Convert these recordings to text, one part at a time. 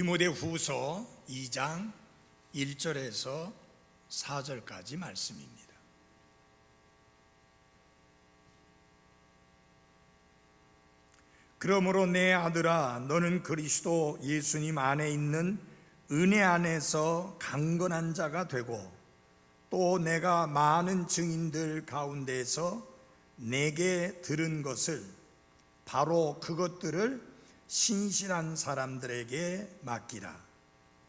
디모데후서 2장 1절에서 4절까지 말씀입니다. 그러므로 내 아들아, 너는 그리스도 예수님 안에 있는 은혜 안에서 강건한 자가 되고, 또 내가 많은 증인들 가운데서 내게 들은 것을, 바로 그것들을 신실한 사람들에게 맡기라.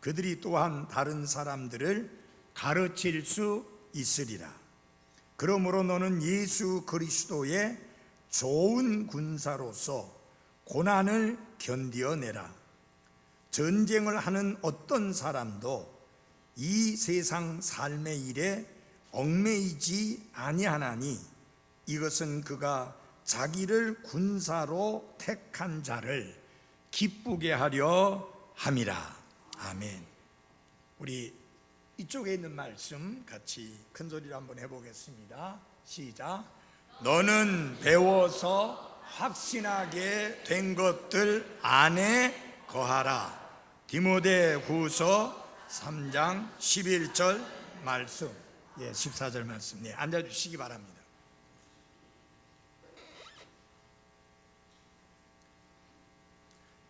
그들이 또한 다른 사람들을 가르칠 수 있으리라. 그러므로 너는 예수 그리스도의 좋은 군사로서 고난을 견디어내라. 전쟁을 하는 어떤 사람도 이 세상 삶의 일에 얽매이지 아니하나니, 이것은 그가 자기를 군사로 택한 자를 기쁘게 하려 함이라. 아멘. 우리 이쪽에 있는 말씀 같이 큰 소리로 한번 해보겠습니다. 시작. 너는 배워서 확신하게 된 것들 안에 거하라. 디모데후서 3장 11절 말씀, 14절 말씀, 앉아주시기 바랍니다.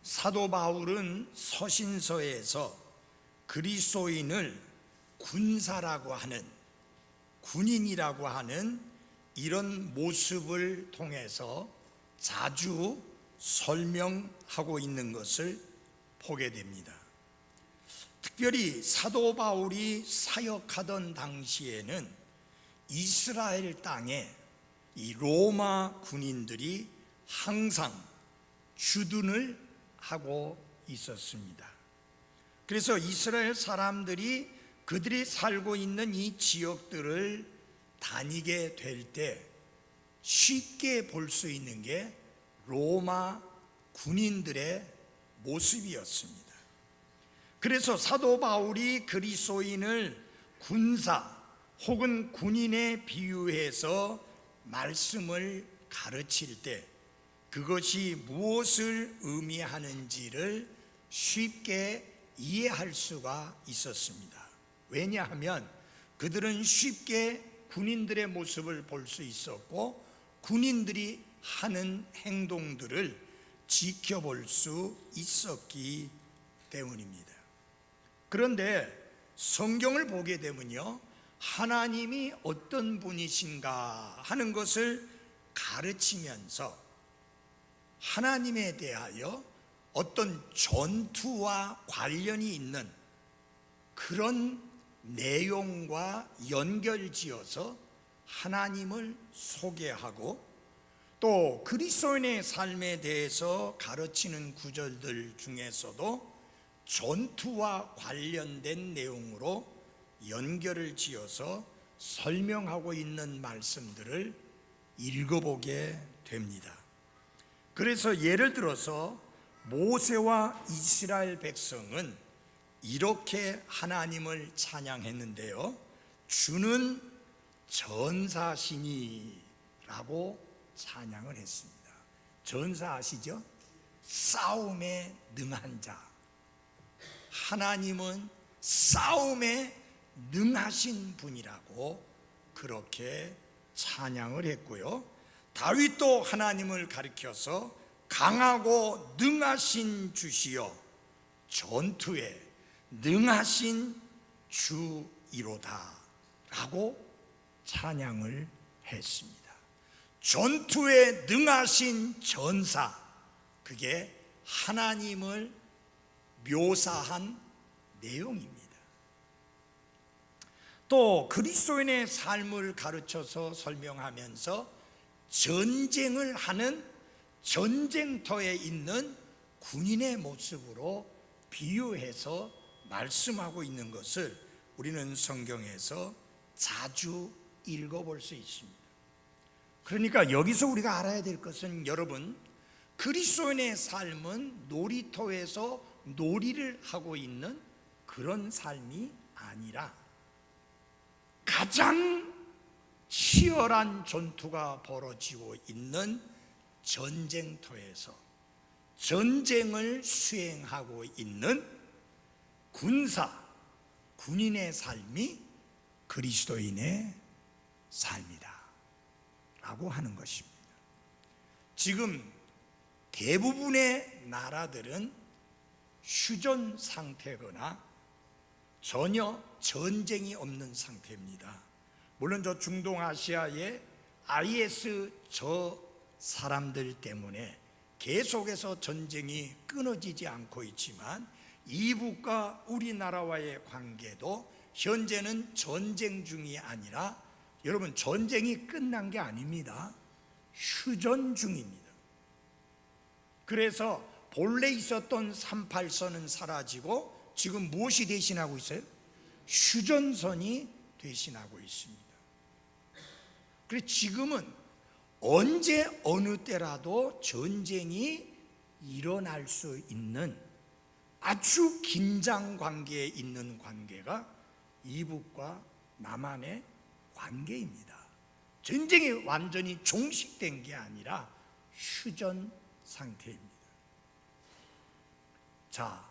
사도 바울은 서신서에서 그리스도인을 군사라고 하는, 군인이라고 하는 이런 모습을 통해서 자주 설명하고 있는 것을 보게 됩니다. 특별히 사도 바울이 사역하던 당시에는 이스라엘 땅에 이 로마 군인들이 항상 주둔을 하고 있었습니다. 그래서 이스라엘 사람들이 그들이 살고 있는 이 지역들을 다니게 될 때 쉽게 볼 수 있는 게 로마 군인들의 모습이었습니다. 그래서 사도 바울이 그리스도인을 군사 혹은 군인에 비유해서 말씀을 가르칠 때 그것이 무엇을 의미하는지를 쉽게 이해할 수가 있었습니다. 왜냐하면 그들은 쉽게 군인들의 모습을 볼 수 있었고, 군인들이 하는 행동들을 지켜볼 수 있었기 때문입니다. 그런데 성경을 보게 되면요, 하나님이 어떤 분이신가 하는 것을 가르치면서 하나님에 대하여 어떤 전투와 관련이 있는 그런 내용과 연결지어서 하나님을 소개하고, 또 그리스도인의 삶에 대해서 가르치는 구절들 중에서도 전투와 관련된 내용으로 연결을 지어서 설명하고 있는 말씀들을 읽어보게 됩니다. 그래서 예를 들어서 모세와 이스라엘 백성은 이렇게 하나님을 찬양했는데요, 주는 전사시니라고 찬양을 했습니다. 전사 아시죠? 싸움에 능한 자. 하나님은 싸움에 능하신 분이라고 그렇게 찬양을 했고요, 다윗도 하나님을 가리켜서 강하고 능하신 주시여 전투에 능하신 주이로다 라고 찬양을 했습니다. 전투에 능하신 전사, 그게 하나님을 묘사한 내용입니다. 또 그리스도인의 삶을 가르쳐서 설명하면서 전쟁을 하는 전쟁터에 있는 군인의 모습으로 비유해서 말씀하고 있는 것을 우리는 성경에서 자주 읽어볼 수 있습니다. 그러니까 여기서 우리가 알아야 될 것은, 여러분, 그리스도인의 삶은 놀이터에서 놀이를 하고 있는 그런 삶이 아니라 가장 치열한 전투가 벌어지고 있는 전쟁터에서 전쟁을 수행하고 있는 군인의 삶이 그리스도인의 삶이다 라고 하는 것입니다. 지금 대부분의 나라들은 휴전 상태거나 전혀 전쟁이 없는 상태입니다. 물론 저 중동아시아의 IS 저 사람들 때문에 계속해서 전쟁이 끊어지지 않고 있지만 이북과 우리나라와의 관계도 현재는 전쟁 중이 아니라, 여러분, 전쟁이 끝난 게 아닙니다. 휴전 중입니다. 그래서 본래 있었던 38선은 사라지고 지금 무엇이 대신하고 있어요? 휴전선이 대신하고 있습니다. 그래서 지금은 언제 어느 때라도 전쟁이 일어날 수 있는 아주 긴장 관계에 있는 관계가 이북과 남한의 관계입니다. 전쟁이 완전히 종식된 게 아니라 휴전 상태입니다. 자,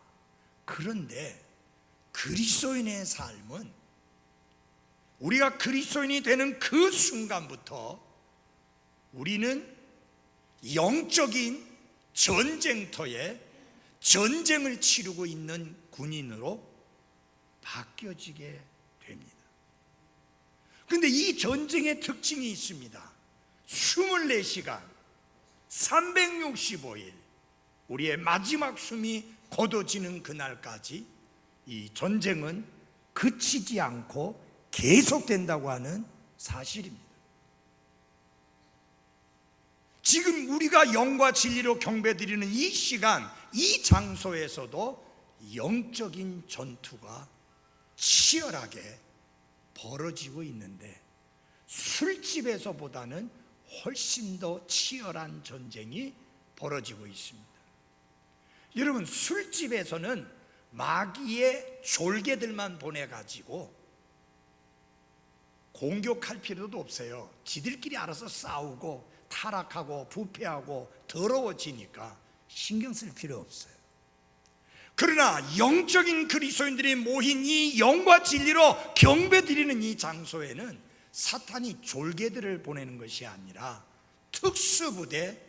그런데 그리스도인의 삶은 우리가 그리스도인이 되는 그 순간부터 우리는 영적인 전쟁터에 전쟁을 치르고 있는 군인으로 바뀌어지게 됩니다. 그런데 이 전쟁의 특징이 있습니다. 24시간 365일 우리의 마지막 숨이 거둬지는 그날까지 이 전쟁은 그치지 않고 계속된다고 하는 사실입니다. 지금 우리가 영과 진리로 경배드리는 이 시간, 이 장소에서도 영적인 전투가 치열하게 벌어지고 있는데 술집에서보다는 훨씬 더 치열한 전쟁이 벌어지고 있습니다. 여러분, 술집에서는 마귀의 졸개들만 보내가지고 공격할 필요도 없어요. 지들끼리 알아서 싸우고 타락하고 부패하고 더러워지니까 신경 쓸 필요 없어요. 그러나 영적인 그리스도인들이 모인 이 영과 진리로 경배드리는 이 장소에는 사탄이 졸개들을 보내는 것이 아니라 특수부대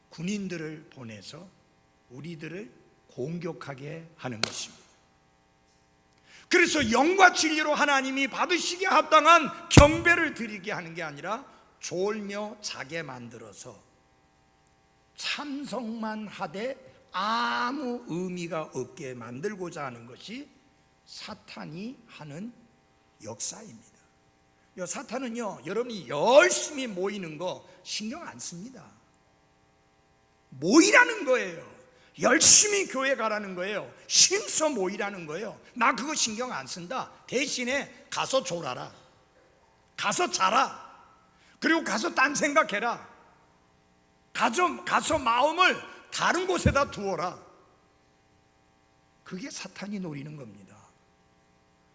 군인들을 보내서 우리들을 공격하게 하는 것입니다. 그래서 영과 진리로 하나님이 받으시기에 합당한 경배를 드리게 하는 게 아니라 졸며 자게 만들어서 참석만 하되 아무 의미가 없게 만들고자 하는 것이 사탄이 하는 역사입니다. 사탄은요, 여러분이 열심히 모이는 거 신경 안 씁니다. 모이라는 거예요. 열심히 교회 가라는 거예요. 힘써 모이라는 거예요. 나 그거 신경 안 쓴다. 대신에 가서 졸아라. 가서 자라. 그리고 가서 딴 생각해라. 가서 마음을 다른 곳에다 두어라. 그게 사탄이 노리는 겁니다.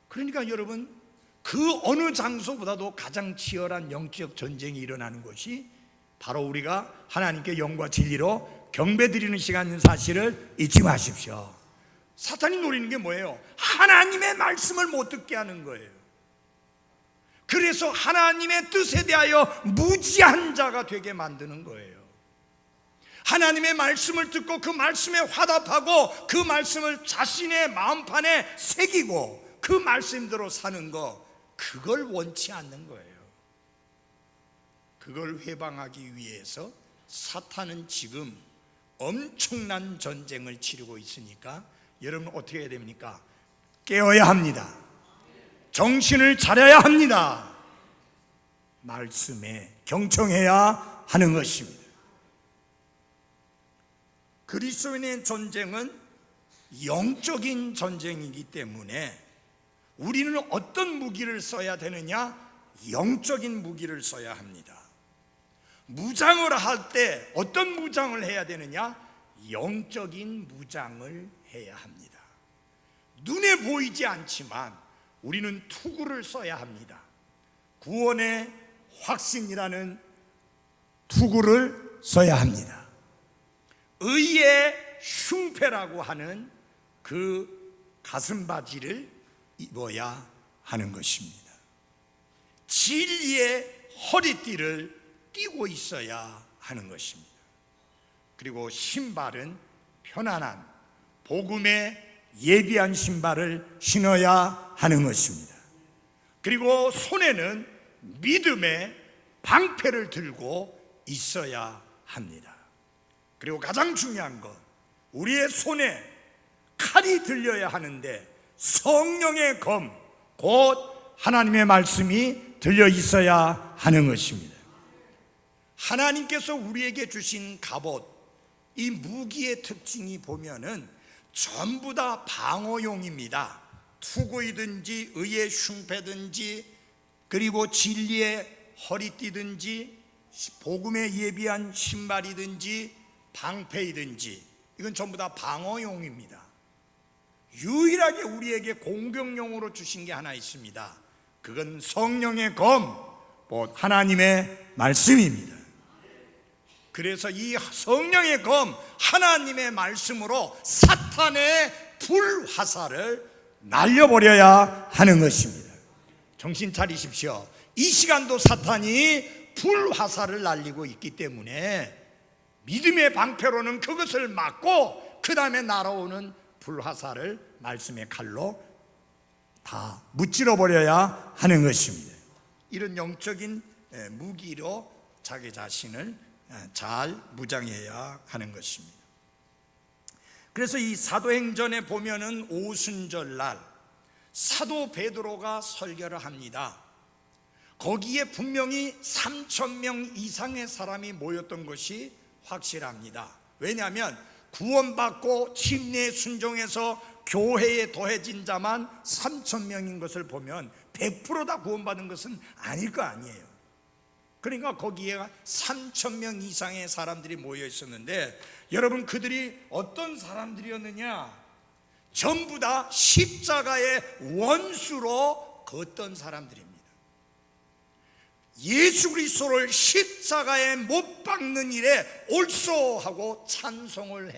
그러니까 여러분, 그 어느 장소보다도 가장 치열한 영적 전쟁이 일어나는 것이 바로 우리가 하나님께 영과 진리로 경배드리는 시간인 사실을 잊지 마십시오. 사탄이 노리는 게 뭐예요? 하나님의 말씀을 못 듣게 하는 거예요. 그래서 하나님의 뜻에 대하여 무지한 자가 되게 만드는 거예요. 하나님의 말씀을 듣고 그 말씀에 화답하고 그 말씀을 자신의 마음판에 새기고 그 말씀대로 사는 거, 그걸 원치 않는 거예요. 그걸 회방하기 위해서 사탄은 지금 엄청난 전쟁을 치르고 있으니까 여러분 어떻게 해야 됩니까? 깨어야 합니다. 정신을 차려야 합니다. 말씀에 경청해야 하는 것입니다. 그리스도인의 전쟁은 영적인 전쟁이기 때문에 우리는 어떤 무기를 써야 되느냐? 영적인 무기를 써야 합니다. 무장을 할 때 어떤 무장을 해야 되느냐? 영적인 무장을 해야 합니다. 눈에 보이지 않지만 우리는 투구를 써야 합니다. 구원의 확신이라는 투구를 써야 합니다. 의의 흉패라고 하는 그 가슴바지를 입어야 하는 것입니다. 진리의 허리띠를 띠고 있어야 하는 것입니다. 그리고 신발은 편안한 복음에 예비한 신발을 신어야 하는 것입니다. 그리고 손에는 믿음의 방패를 들고 있어야 합니다. 그리고 가장 중요한 것, 우리의 손에 칼이 들려야 하는데 성령의 검, 곧 하나님의 말씀이 들려 있어야 하는 것입니다. 하나님께서 우리에게 주신 갑옷, 이 무기의 특징이 보면은 전부 다 방어용입니다. 투구이든지 의의 흉패든지, 그리고 진리의 허리띠든지, 복음에 예비한 신발이든지 방패이든지, 이건 전부 다 방어용입니다. 유일하게 우리에게 공격용으로 주신 게 하나 있습니다. 그건 성령의 검, 곧 하나님의 말씀입니다. 그래서 이 성령의 검, 하나님의 말씀으로 사탄의 불화살을 날려버려야 하는 것입니다. 정신 차리십시오. 이 시간도 사탄이 불화살을 날리고 있기 때문에 믿음의 방패로는 그것을 막고 그 다음에 날아오는 불화살을 말씀의 칼로 다 무찔러 버려야 하는 것입니다. 이런 영적인 무기로 자기 자신을 잘 무장해야 하는 것입니다. 그래서 이 사도행전에 보면은 오순절날 사도 베드로가 설교를 합니다. 거기에 분명히 3,000명 이상의 사람이 모였던 것이 확실합니다. 왜냐하면 구원받고 침례에 순종해서 교회에 더해진 자만 3,000명인 것을 보면 100% 다 구원받은 것은 아닐 거 아니에요. 그러니까 거기에 3,000명 이상의 사람들이 모여 있었는데, 여러분, 그들이 어떤 사람들이었느냐? 전부 다 십자가의 원수로 걷던 사람들입니다. 예수 그리스도를 십자가에 못 박는 일에 옳소하고 찬성을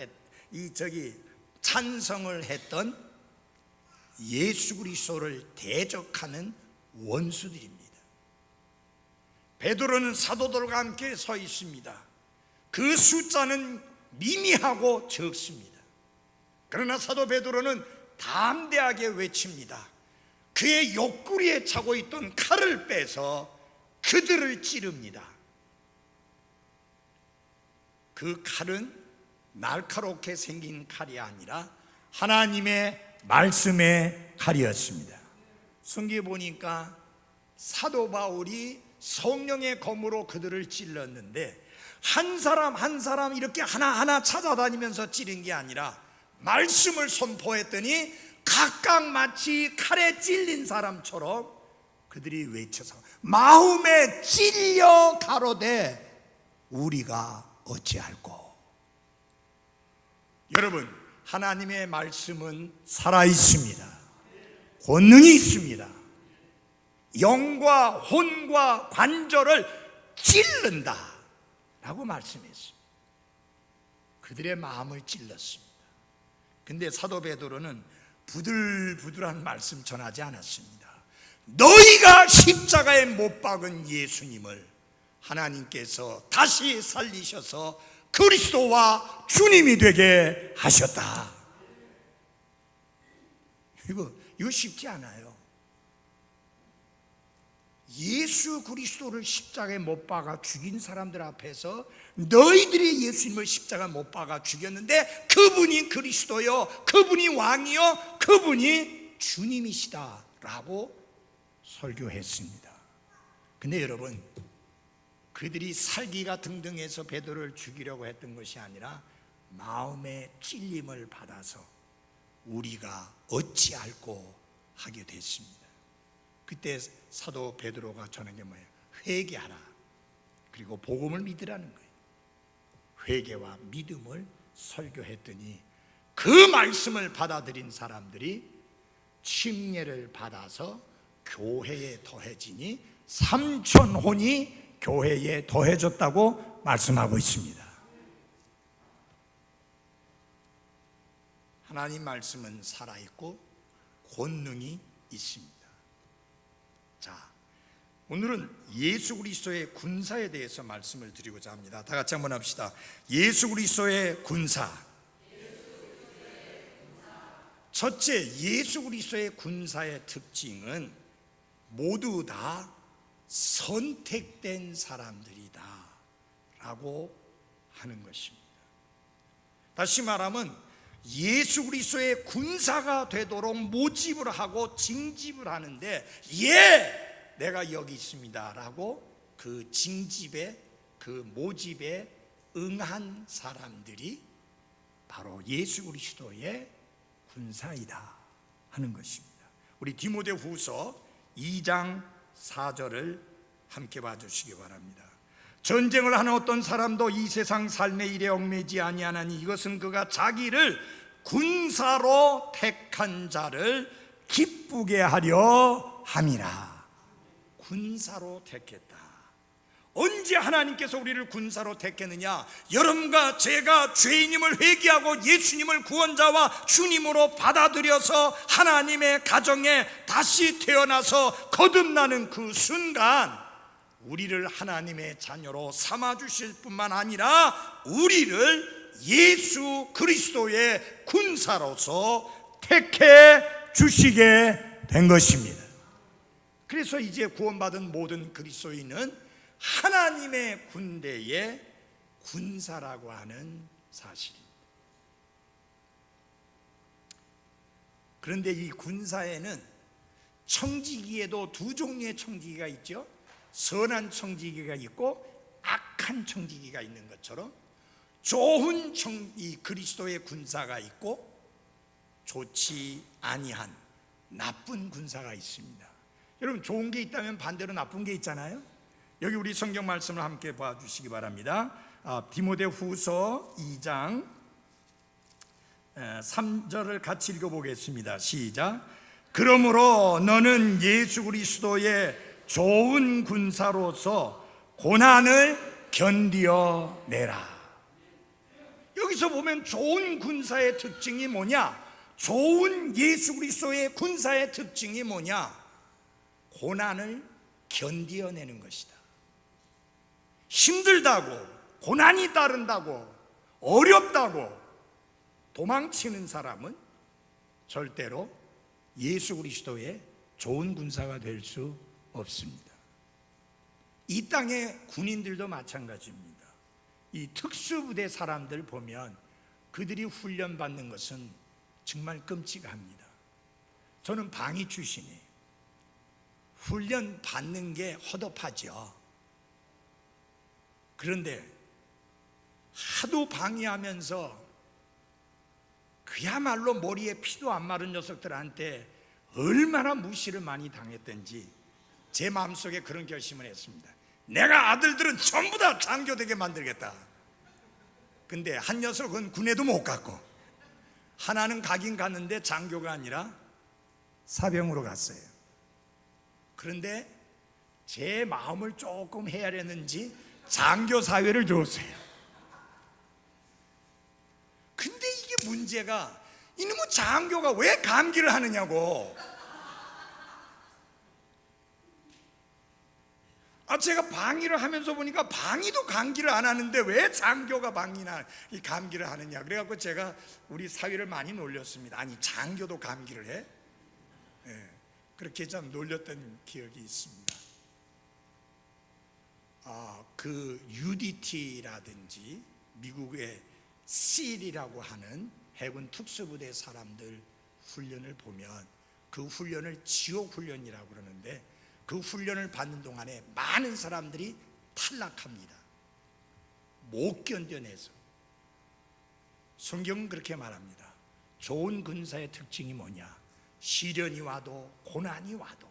했던 예수 그리스도를 대적하는 원수들입니다. 베드로는 사도들과 함께 서 있습니다. 그 숫자는 미미하고 적습니다. 그러나 사도 베드로는 담대하게 외칩니다. 그의 옆구리에 차고 있던 칼을 빼서 그들을 찌릅니다. 그 칼은 날카롭게 생긴 칼이 아니라 하나님의 말씀의 칼이었습니다. 성경에 보니까 사도 바울이 성령의 검으로 그들을 찔렀는데, 한 사람 한 사람 이렇게 하나하나 찾아다니면서 찌른 게 아니라 말씀을 선포했더니 각각 마치 칼에 찔린 사람처럼 그들이 외쳐서 마음에 찔려 가로되 우리가 어찌할꼬. 여러분, 하나님의 말씀은 살아있습니다. 권능이 있습니다. 영과 혼과 관절을 찔른다 라고 말씀했습니다. 그들의 마음을 찔렀습니다. 근데 사도 베드로는 부들부들한 말씀 전하지 않았습니다. 너희가 십자가에 못 박은 예수님을 하나님께서 다시 살리셔서 그리스도와 주님이 되게 하셨다. 이거 쉽지 않아요. 예수 그리스도를 십자가에 못 박아 죽인 사람들 앞에서 너희들이 예수님을 십자가에 못 박아 죽였는데 그분이 그리스도요, 그분이 왕이요, 그분이 주님이시다 라고 설교했습니다. 근데 여러분, 그들이 살기가 등등해서 베드로를 죽이려고 했던 것이 아니라 마음의 찔림을 받아서 우리가 어찌할꼬 하게 됐습니다. 그때 사도 베드로가 전한 게 뭐예요? 회개하라, 그리고 복음을 믿으라는 거예요. 회개와 믿음을 설교했더니 그 말씀을 받아들인 사람들이 침례를 받아서 교회에 더해지니 3,000혼이 교회에 더해졌다고 말씀하고 있습니다. 하나님 말씀은 살아있고 권능이 있습니다. 자, 오늘은 예수 그리스도의 군사에 대해서 말씀을 드리고자 합니다. 다 같이 한번 합시다. 예수 그리스도의 군사. 첫째, 예수 그리스도의 군사의 특징은 모두 다 선택된 사람들이다 라고 하는 것입니다. 다시 말하면 예수 그리스도의 군사가 되도록 모집을 하고 징집을 하는데, 예, 내가 여기 있습니다 라고 그 징집에, 그 모집에 응한 사람들이 바로 예수 그리스도의 군사이다 하는 것입니다. 우리 디모데후서 2장 4절을 함께 봐주시기 바랍니다. 전쟁을 하는 어떤 사람도 이 세상 삶의 일에 얽매지 아니하나니 이것은 그가 자기를 군사로 택한 자를 기쁘게 하려 함이라. 군사로 택했다. 언제 하나님께서 우리를 군사로 택했느냐? 여러분과 제가 죄인임을 회개하고 예수님을 구원자와 주님으로 받아들여서 하나님의 가정에 다시 태어나서 거듭나는 그 순간 우리를 하나님의 자녀로 삼아주실 뿐만 아니라 우리를 예수 그리스도의 군사로서 택해 주시게 된 것입니다. 그래서 이제 구원받은 모든 그리스도인은 하나님의 군대의 군사라고 하는 사실입니다. 그런데 이 군사에는 청지기에도 두 종류의 청지기가 있죠. 선한 청지기가 있고 악한 청지기가 있는 것처럼 좋은 이 그리스도의 군사가 있고 좋지 아니한 나쁜 군사가 있습니다. 여러분, 좋은 게 있다면 반대로 나쁜 게 있잖아요. 여기 우리 성경 말씀을 함께 봐주시기 바랍니다. 디모데후서 2장 3절을 같이 읽어보겠습니다. 시작. 그러므로 너는 예수 그리스도의 좋은 군사로서 고난을 견디어내라. 여기서 보면 좋은 군사의 특징이 뭐냐? 좋은 예수 그리스도의 군사의 특징이 뭐냐? 고난을 견디어내는 것이다. 힘들다고, 고난이 따른다고, 어렵다고 도망치는 사람은 절대로 예수 그리스도의 좋은 군사가 될 수 없습니다. 이 땅의 군인들도 마찬가지입니다. 이 특수부대 사람들 보면 그들이 훈련받는 것은 정말 끔찍합니다. 저는 방위 출신이에요. 훈련 받는 게 허접하죠. 그런데 하도 방위하면서 그야말로 머리에 피도 안 마른 녀석들한테 얼마나 무시를 많이 당했던지 제 마음속에 그런 결심을 했습니다. 내가 아들들은 전부 다 장교 되게 만들겠다. 근데 한 녀석은 군에도 못 갔고, 하나는 가긴 갔는데 장교가 아니라 사병으로 갔어요. 그런데 제 마음을 조금 헤아렸는지 장교 사회를 줬어요. 근데 이게 문제가, 이놈의 장교가 왜 감기를 하느냐고. 제가 방위를 하면서 보니까 방위도 감기를 안 하는데 왜 장교가 방위나 이 감기를 하느냐. 그래갖고 제가 우리 사위를 많이 놀렸습니다. 아니, 장교도 감기를 해? 네, 그렇게 좀 놀렸던 기억이 있습니다. 그 UDT라든지 미국의 SEAL이라고 하는 해군 특수부대 사람들 훈련을 보면 그 훈련을 지옥 훈련이라고 그러는데, 그 훈련을 받는 동안에 많은 사람들이 탈락합니다. 못 견뎌내서. 성경은 그렇게 말합니다. 좋은 군사의 특징이 뭐냐? 시련이 와도 고난이 와도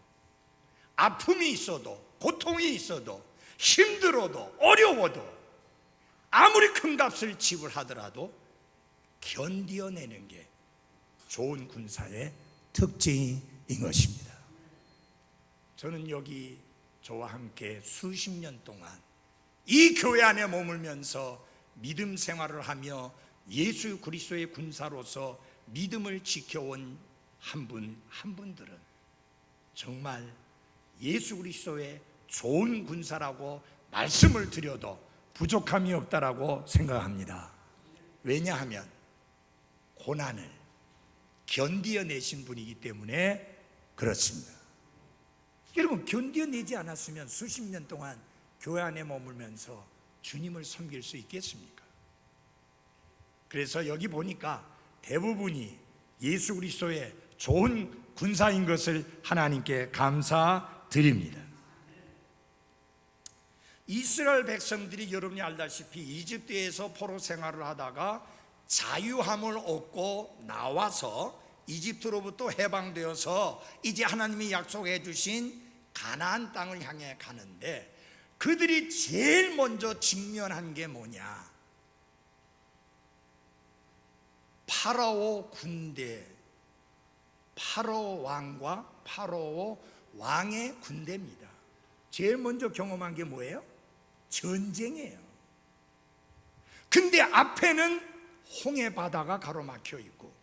아픔이 있어도 고통이 있어도 힘들어도 어려워도 아무리 큰 값을 지불하더라도 견뎌내는 게 좋은 군사의 특징인 것입니다. 저는 여기 저와 함께 수십 년 동안 이 교회 안에 머물면서 믿음 생활을 하며 예수 그리스도의 군사로서 믿음을 지켜온 한 분 한 분들은 정말 예수 그리스도의 좋은 군사라고 말씀을 드려도 부족함이 없다라고 생각합니다. 왜냐하면 고난을 견디어내신 분이기 때문에 그렇습니다. 여러분, 견디어내지 않았으면 수십 년 동안 교회 안에 머물면서 주님을 섬길 수 있겠습니까? 그래서 여기 보니까 대부분이 예수 그리스도의 좋은 군사인 것을 하나님께 감사드립니다. 이스라엘 백성들이 여러분이 알다시피 이집트에서 포로 생활을 하다가 자유함을 얻고 나와서 이집트로부터 해방되어서 이제 하나님이 약속해 주신 가나안 땅을 향해 가는데, 그들이 제일 먼저 직면한 게 뭐냐? 파라오 군대, 파라오 왕과 파라오 왕의 군대입니다. 제일 먼저 경험한 게 뭐예요? 전쟁이에요. 근데 앞에는 홍해 바다가 가로막혀 있고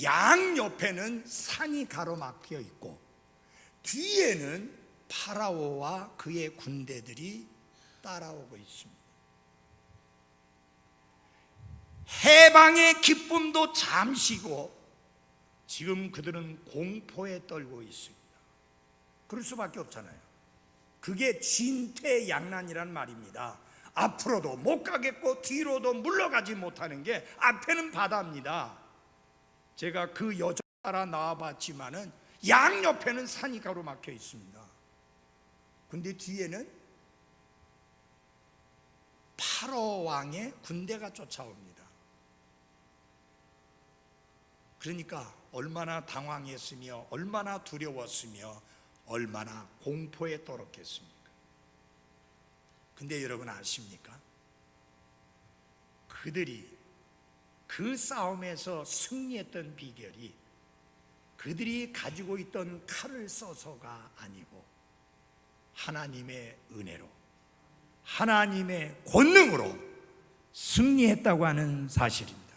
양 옆에는 산이 가로막혀 있고 뒤에는 파라오와 그의 군대들이 따라오고 있습니다. 해방의 기쁨도 잠시고 지금 그들은 공포에 떨고 있습니다. 그럴 수밖에 없잖아요. 그게 진퇴양난이란 말입니다. 앞으로도 못 가겠고 뒤로도 물러가지 못하는 게 앞에는 바다입니다. 제가 그 여정 따라 나와봤지만은 양옆에는 산이 가로막혀 있습니다. 근데 뒤에는 파라오 왕의 군대가 쫓아옵니다. 그러니까 얼마나 당황했으며 얼마나 두려웠으며 얼마나 공포에 떨었겠습니까? 근데 여러분 아십니까? 그들이 그 싸움에서 승리했던 비결이 그들이 가지고 있던 칼을 써서가 아니고 하나님의 은혜로, 하나님의 권능으로 승리했다고 하는 사실입니다.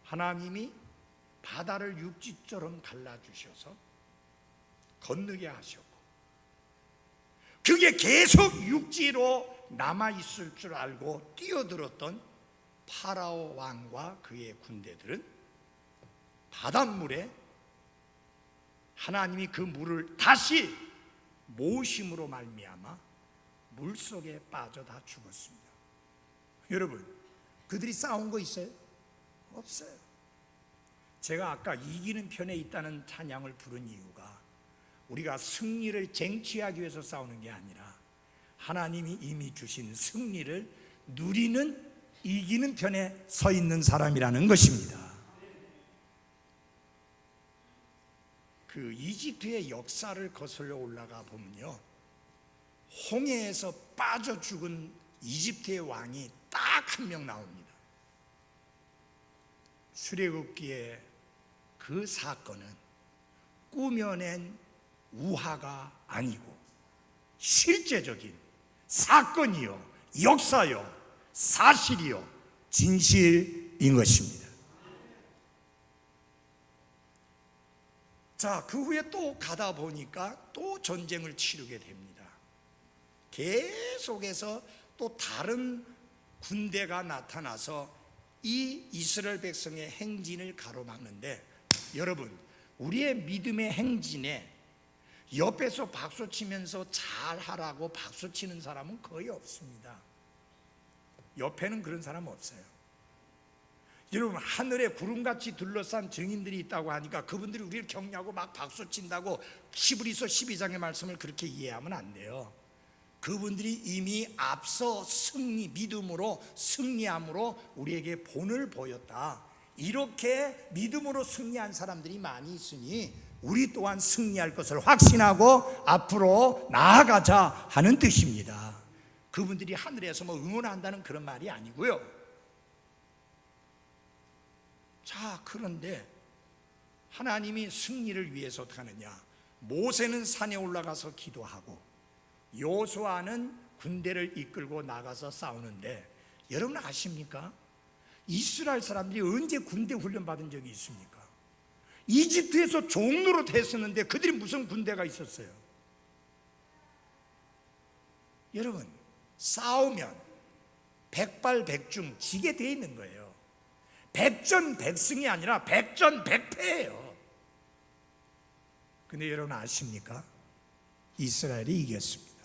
하나님이 바다를 육지처럼 갈라주셔서 건너게 하셨고 그게 계속 육지로 남아있을 줄 알고 뛰어들었던 파라오 왕과 그의 군대들은 바닷물에 하나님이 그 물을 다시 모심으로 말미암아 물속에 빠져 다 죽었습니다. 여러분, 그들이 싸운 거 있어요? 없어요. 제가 아까 이기는 편에 있다는 찬양을 부른 이유가 우리가 승리를 쟁취하기 위해서 싸우는 게 아니라 하나님이 이미 주신 승리를 누리는, 이기는 편에 서 있는 사람이라는 것입니다. 그 이집트의 역사를 거슬러 올라가 보면요, 홍해에서 빠져 죽은 이집트의 왕이 딱 한 명 나옵니다. 출애굽기의 그 사건은 꾸며낸 우화가 아니고 실제적인 사건이요, 역사요, 사실이요, 진실인 것입니다. 자, 그 후에 또 가다 보니까 또 전쟁을 치르게 됩니다. 계속해서 또 다른 군대가 나타나서 이 이스라엘 백성의 행진을 가로막는데, 여러분, 우리의 믿음의 행진에 옆에서 박수치면서 잘하라고 박수치는 사람은 거의 없습니다. 옆에는 그런 사람 없어요. 여러분, 하늘에 구름같이 둘러싼 증인들이 있다고 하니까 그분들이 우리를 격려하고 막 박수친다고 히브리서 12장의 말씀을 그렇게 이해하면 안 돼요. 그분들이 이미 앞서 믿음으로 승리함으로 우리에게 본을 보였다. 이렇게 믿음으로 승리한 사람들이 많이 있으니 우리 또한 승리할 것을 확신하고 앞으로 나아가자 하는 뜻입니다. 그분들이 하늘에서 뭐 응원한다는 그런 말이 아니고요. 자, 그런데 하나님이 승리를 위해서 어떻게 하느냐? 모세는 산에 올라가서 기도하고 여호수아는 군대를 이끌고 나가서 싸우는데, 여러분 아십니까? 이스라엘 사람들이 언제 군대 훈련 받은 적이 있습니까? 이집트에서 종노릇 했었는데 그들이 무슨 군대가 있었어요? 여러분, 싸우면 백발백중 지게 돼 있는 거예요. 백전백승이 아니라 백전백패예요. 근데 여러분 아십니까? 이스라엘이 이겼습니다.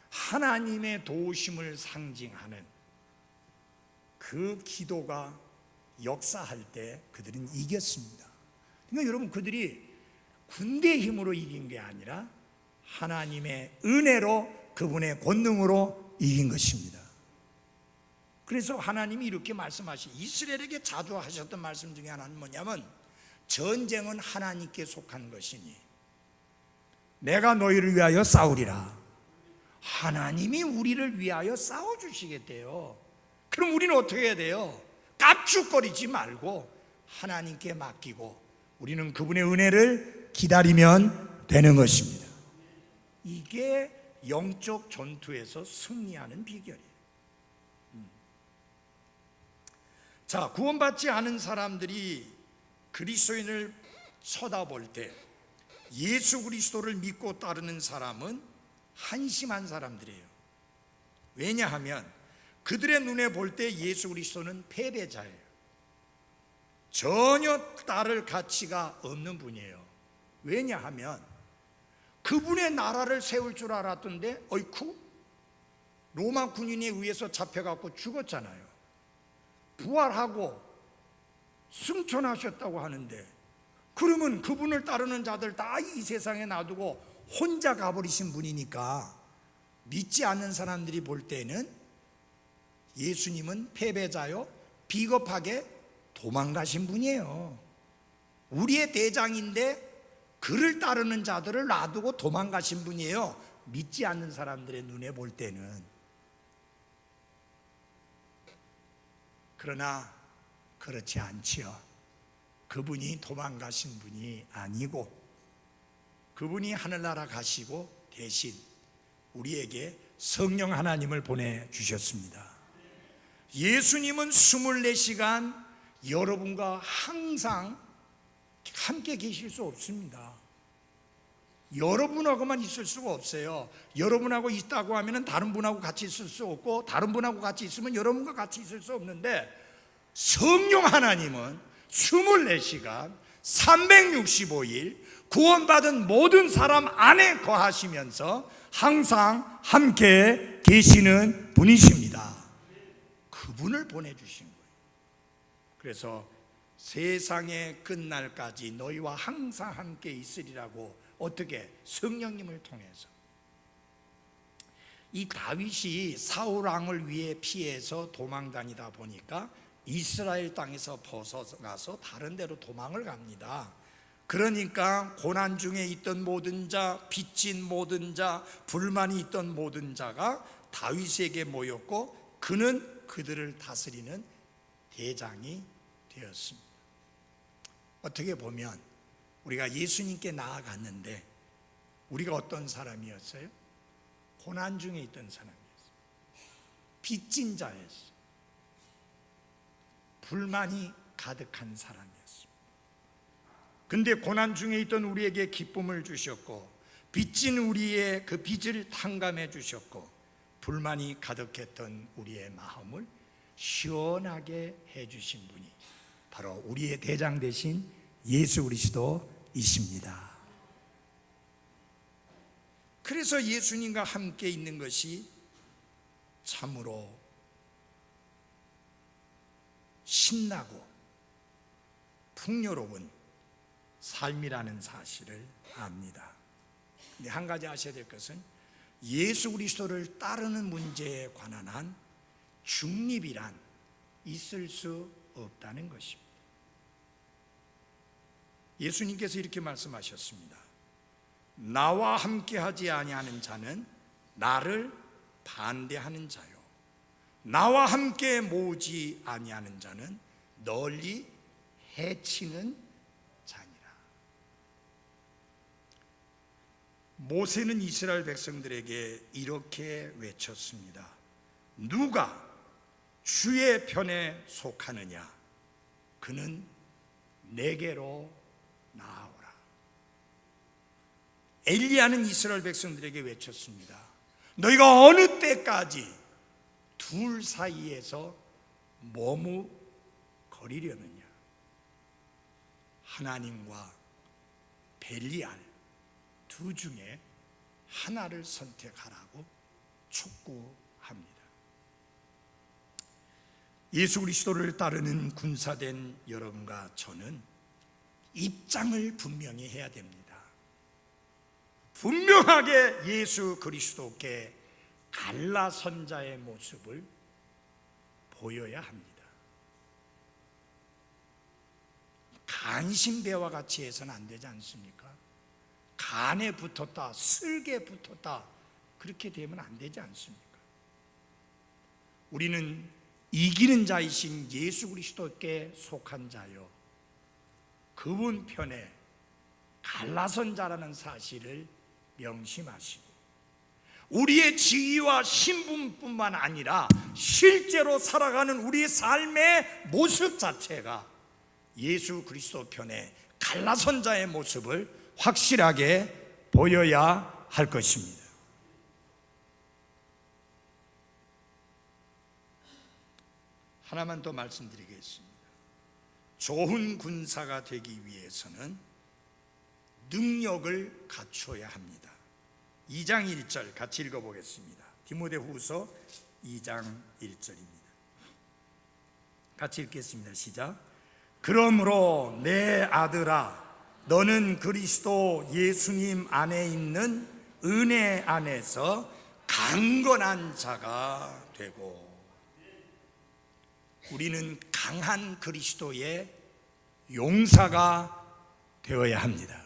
하나님의 도우심을 상징하는 그 기도가 역사할 때 그들은 이겼습니다. 그러니까 여러분, 그들이 군대 힘으로 이긴 게 아니라 하나님의 은혜로, 그분의 권능으로 이긴 것입니다. 그래서 하나님이 이렇게 이스라엘에게 자주 하셨던 말씀 중에 하나는 뭐냐면, 전쟁은 하나님께 속한 것이니 내가 너희를 위하여 싸우리라. 하나님이 우리를 위하여 싸워주시겠대요. 그럼 우리는 어떻게 해야 돼요? 깝죽거리지 말고 하나님께 맡기고 우리는 그분의 은혜를 기다리면 되는 것입니다. 이게 영적 전투에서 승리하는 비결이에요. 자, 구원받지 않은 사람들이 그리스도인을 쳐다볼 때 예수 그리스도를 믿고 따르는 사람은 한심한 사람들이에요. 왜냐하면 그들의 눈에 볼 때 예수 그리스도는 패배자예요. 전혀 따를 가치가 없는 분이에요. 왜냐하면 그분의 나라를 세울 줄 알았던데 어이쿠, 로마 군인에 의해서 잡혀갖고 죽었잖아요. 부활하고 승천하셨다고 하는데, 그러면 그분을 따르는 자들 다 이 세상에 놔두고 혼자 가버리신 분이니까 믿지 않는 사람들이 볼 때는 예수님은 패배자요, 비겁하게 도망가신 분이에요. 우리의 대장인데 그를 따르는 자들을 놔두고 도망가신 분이에요. 믿지 않는 사람들의 눈에 볼 때는. 그러나 그렇지 않지요. 그분이 도망가신 분이 아니고 그분이 하늘나라 가시고 대신 우리에게 성령 하나님을 보내주셨습니다. 예수님은 24시간 여러분과 항상 함께 계실 수 없습니다. 여러분하고만 있을 수가 없어요. 여러분하고 있다고 하면 다른 분하고 같이 있을 수 없고, 다른 분하고 같이 있으면 여러분과 같이 있을 수 없는데, 성령 하나님은 24시간 365일 구원받은 모든 사람 안에 거하시면서 항상 함께 계시는 분이십니다. 그분을 보내주신 거예요. 그래서 세상의 끝날까지 너희와 항상 함께 있으리라고, 어떻게? 성령님을 통해서. 이 다윗이 사울 왕을 위해 피해서 도망다니다 보니까 이스라엘 땅에서 벗어나서 다른 데로 도망을 갑니다. 그러니까 고난 중에 있던 모든 자, 빚진 모든 자, 불만이 있던 모든 자가 다윗에게 모였고 그는 그들을 다스리는 대장이 되었습니다. 어떻게 보면 우리가 예수님께 나아갔는데 우리가 어떤 사람이었어요? 고난 중에 있던 사람이었어요. 빚진 자였어요. 불만이 가득한 사람이었습니다. 근데 고난 중에 있던 우리에게 기쁨을 주셨고, 빚진 우리의 그 빚을 탕감해 주셨고, 불만이 가득했던 우리의 마음을 시원하게 해주신 분이 바로 우리의 대장 되신 예수 그리스도이십니다. 그래서 예수님과 함께 있는 것이 참으로 신나고 풍요로운 삶이라는 사실을 압니다. 근데 한 가지 아셔야 될 것은 예수 그리스도를 따르는 문제에 관한 한 중립이란 있을 수 없다는 것입니다. 예수님께서 이렇게 말씀하셨습니다. 나와 함께하지 아니하는 자는 나를 반대하는 자요, 나와 함께 모으지 아니하는 자는 널리 해치는 자니라. 모세는 이스라엘 백성들에게 이렇게 외쳤습니다. 누가 주의 편에 속하느냐? 그는 내게로 나아오라. 엘리야는 이스라엘 백성들에게 외쳤습니다. 너희가 어느 때까지 둘 사이에서 머뭇거리려느냐. 하나님과 벨리알 두 중에 하나를 선택하라고 촉구합니다. 예수 그리스도를 따르는 군사된 여러분과 저는 입장을 분명히 해야 됩니다. 분명하게 예수 그리스도께 갈라선 자의 모습을 보여야 합니다. 간신배와 같이 해서는 안 되지 않습니까? 간에 붙었다, 쓸개 붙었다, 그렇게 되면 안 되지 않습니까? 우리는 이기는 자이신 예수 그리스도께 속한 자요, 그분 편에 갈라선 자라는 사실을 명심하시고, 우리의 지위와 신분뿐만 아니라 실제로 살아가는 우리 삶의 모습 자체가 예수 그리스도 편에 갈라선 자의 모습을 확실하게 보여야 할 것입니다. 하나만 더 말씀드리겠습니다. 좋은 군사가 되기 위해서는 능력을 갖춰야 합니다. 2장 1절 같이 읽어보겠습니다. 디모데후서 2장 1절입니다. 같이 읽겠습니다. 시작. 그러므로 내 아들아, 너는 그리스도 예수님 안에 있는 은혜 안에서 강건한 자가 되고. 우리는 강한 그리스도의 용사가 되어야 합니다.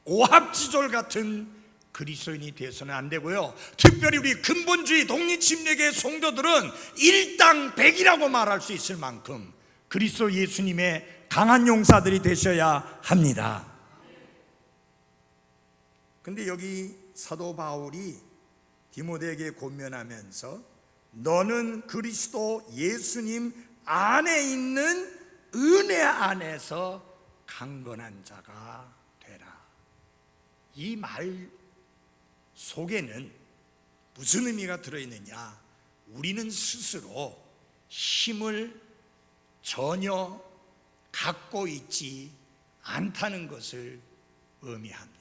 오합지졸 같은 그리스도인이 되어서는 안 되고요, 특별히 우리 근본주의 독립침례교회 성도들은 일당백이라고 말할 수 있을 만큼 그리스도 예수님의 강한 용사들이 되셔야 합니다. 근데 여기 사도 바울이 디모데에게 권면하면서 너는 그리스도 예수님 안에 있는 은혜 안에서 강건한 자가 되라. 이 말 속에는 무슨 의미가 들어있느냐? 우리는 스스로 힘을 전혀 갖고 있지 않다는 것을 의미합니다.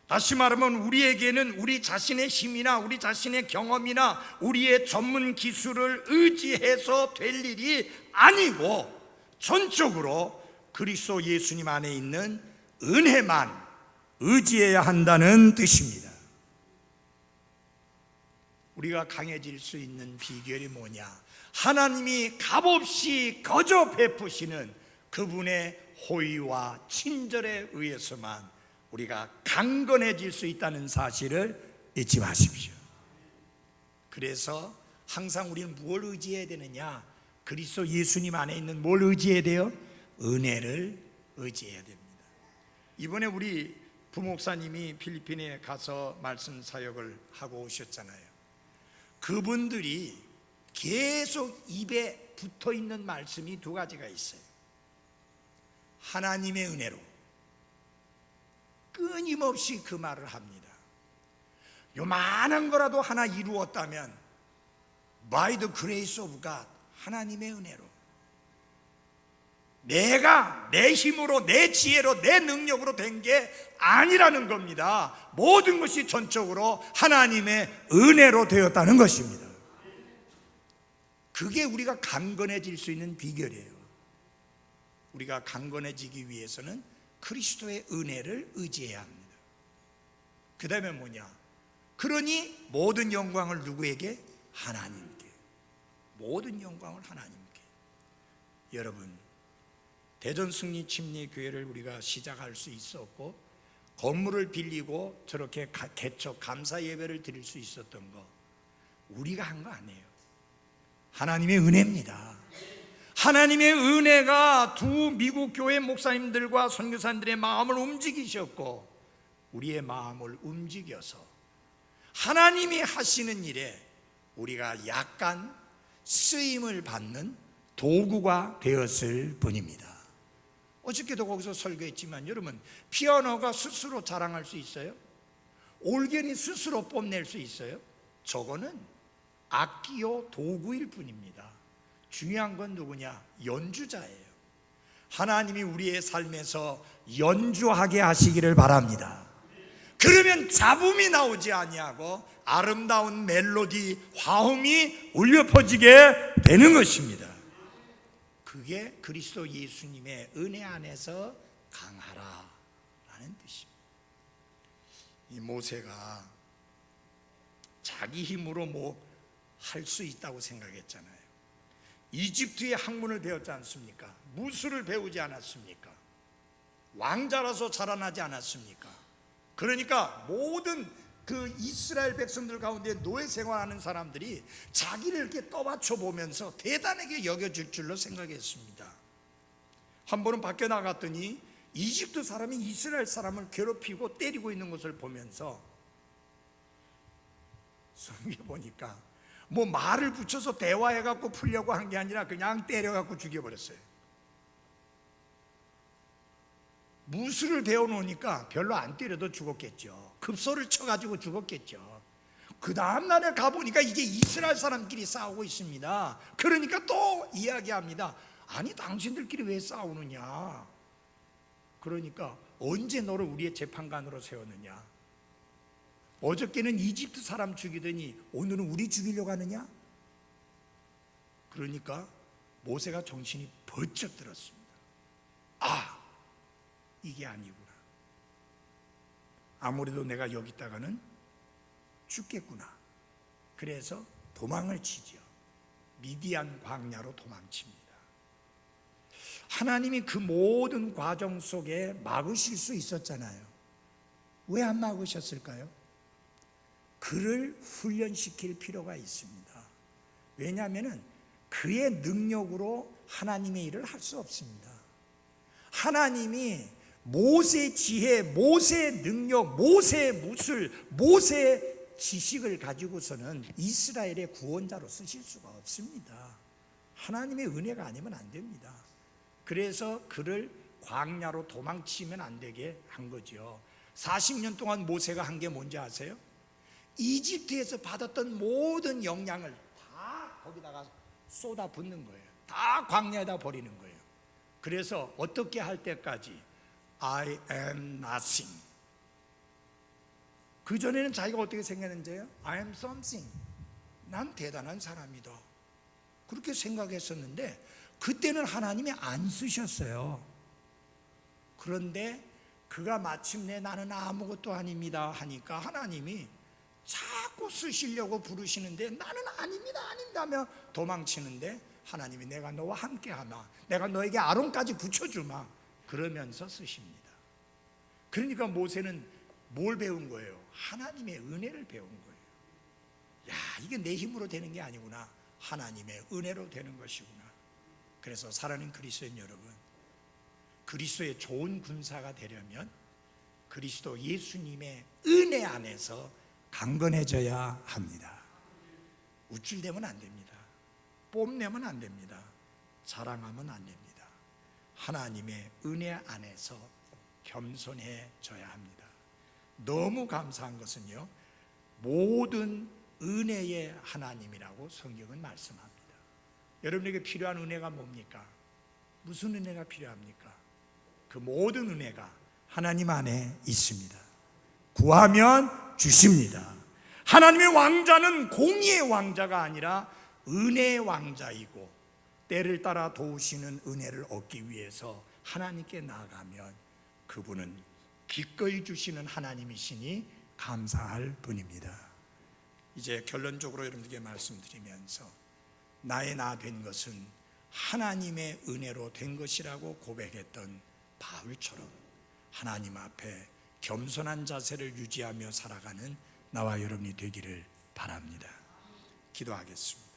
다시 말하면 우리에게는 우리 자신의 힘이나 우리 자신의 경험이나 우리의 전문 기술을 의지해서 될 일이 아니고 전적으로 그리스도 예수님 안에 있는 은혜만 의지해야 한다는 뜻입니다. 우리가 강해질 수 있는 비결이 뭐냐? 하나님이 값없이 거저 베푸시는 그분의 호의와 친절에 의해서만 우리가 강건해질 수 있다는 사실을 잊지 마십시오. 그래서 항상 우리는 뭘 의지해야 되느냐? 그리스도 예수님 안에 있는 뭘 의지해야 돼요? 은혜를 의지해야 됩니다. 이번에 우리 부목사님이 필리핀에 가서 말씀 사역을 하고 오셨잖아요. 그분들이 계속 입에 붙어있는 말씀이 두 가지가 있어요. 하나님의 은혜로, 끊임없이 그 말을 합니다. 요만한 거라도 하나 이루었다면 by the grace of God, 하나님의 은혜로, 내가 내 힘으로 내 지혜로 내 능력으로 된 게 아니라는 겁니다. 모든 것이 전적으로 하나님의 은혜로 되었다는 것입니다. 그게 우리가 강건해질 수 있는 비결이에요. 우리가 강건해지기 위해서는 그리스도의 은혜를 의지해야 합니다. 그 다음에 뭐냐? 그러니 모든 영광을 누구에게? 하나님께. 모든 영광을 하나님께. 여러분, 대전 승리 침례 교회를 우리가 시작할 수 있었고, 건물을 빌리고 저렇게 개척 감사 예배를 드릴 수 있었던 거 우리가 한 거 아니에요. 하나님의 은혜입니다. 하나님의 은혜가 두 미국 교회 목사님들과 선교사님들의 마음을 움직이셨고, 우리의 마음을 움직여서 하나님이 하시는 일에 우리가 약간 쓰임을 받는 도구가 되었을 뿐입니다. 어저께도 거기서 설교했지만 여러분, 피아노가 스스로 자랑할 수 있어요? 올겐이 스스로 뽐낼 수 있어요? 저거는 악기요 도구일 뿐입니다. 중요한 건 누구냐? 연주자예요. 하나님이 우리의 삶에서 연주하게 하시기를 바랍니다. 그러면 잡음이 나오지 아니하고 아름다운 멜로디, 화음이 울려 퍼지게 되는 것입니다. 그게 그리스도 예수님의 은혜 안에서 강하라라는 뜻입니다. 이 모세가 자기 힘으로 뭐 할 수 있다고 생각했잖아요. 이집트의 학문을 배웠지 않습니까? 무술을 배우지 않았습니까? 왕자라서 자라나지 않았습니까? 그러니까 모든 그 이스라엘 백성들 가운데 노예 생활하는 사람들이 자기를 이렇게 떠받쳐 보면서 대단하게 여겨줄 줄로 생각했습니다. 한 번은 밖에 나갔더니 이집트 사람이 이스라엘 사람을 괴롭히고 때리고 있는 것을 보면서 성경에 보니까 뭐 말을 붙여서 대화해갖고 풀려고 한 게 아니라 그냥 때려갖고 죽여버렸어요. 무술을 배워놓으니까 별로 안 때려도 죽었겠죠. 급소를 쳐가지고 죽었겠죠. 그 다음날에 가보니까 이게 이스라엘 사람끼리 싸우고 있습니다. 그러니까 또 이야기합니다. 아니 당신들끼리 왜 싸우느냐. 그러니까 언제 너를 우리의 재판관으로 세웠느냐. 어저께는 이집트 사람 죽이더니 오늘은 우리 죽이려고 하느냐. 그러니까 모세가 정신이 번쩍 들었습니다. 아, 이게 아니구나. 아무래도 내가 여기 있다가는 죽겠구나. 그래서 도망을 치죠. 미디안 광야로 도망칩니다. 하나님이 그 모든 과정 속에 막으실 수 있었잖아요. 왜 안 막으셨을까요? 그를 훈련시킬 필요가 있습니다. 왜냐하면 그의 능력으로 하나님의 일을 할 수 없습니다. 하나님이 모세의 지혜, 모세의 능력, 모세의 무술, 모세의 지식을 가지고서는 이스라엘의 구원자로 쓰실 수가 없습니다. 하나님의 은혜가 아니면 안 됩니다. 그래서 그를 광야로 도망치면 안 되게 한 거죠. 40년 동안 모세가 한 게 뭔지 아세요? 이집트에서 받았던 모든 영향을 다 거기다가 쏟아 붓는 거예요. 다 광야에다 버리는 거예요. 그래서 어떻게 할 때까지 I am nothing. 그전에는 자기가 어떻게 생각했는지요? I am something. 난 대단한 사람이다. 그렇게 생각했었는데 그때는 하나님이 안 쓰셨어요. 그런데 그가 마침내 나는 아무것도 아닙니다 하니까 하나님이 자꾸 쓰시려고 부르시는데 나는 아닙니다 하며 도망치는데 하나님이 내가 너와 함께하마, 내가 너에게 아론까지 붙여주마 그러면서 쓰십니다. 그러니까 모세는 뭘 배운 거예요? 하나님의 은혜를 배운 거예요. 야, 이게 내 힘으로 되는 게 아니구나. 하나님의 은혜로 되는 것이구나. 그래서 사랑하는 그리스도인 여러분, 그리스도의 좋은 군사가 되려면 그리스도 예수님의 은혜 안에서 강건해져야 합니다. 우쭐대면 안 됩니다. 뽐내면 안 됩니다. 자랑하면 안 됩니다. 하나님의 은혜 안에서 겸손해져야 합니다. 너무 감사한 것은요, 모든 은혜의 하나님이라고 성경은 말씀합니다. 여러분에게 필요한 은혜가 뭡니까? 무슨 은혜가 필요합니까? 그 모든 은혜가 하나님 안에 있습니다. 구하면 주십니다. 하나님의 왕자는 공의의 왕자가 아니라 은혜의 왕자이고 때를 따라 도우시는 은혜를 얻기 위해서 하나님께 나아가면 그분은 기꺼이 주시는 하나님이시니 감사할 뿐입니다. 이제 결론적으로 여러분들에게 말씀드리면서 나의 나 된 것은 하나님의 은혜로 된 것이라고 고백했던 바울처럼 하나님 앞에 겸손한 자세를 유지하며 살아가는 나와 여러분이 되기를 바랍니다. 기도하겠습니다.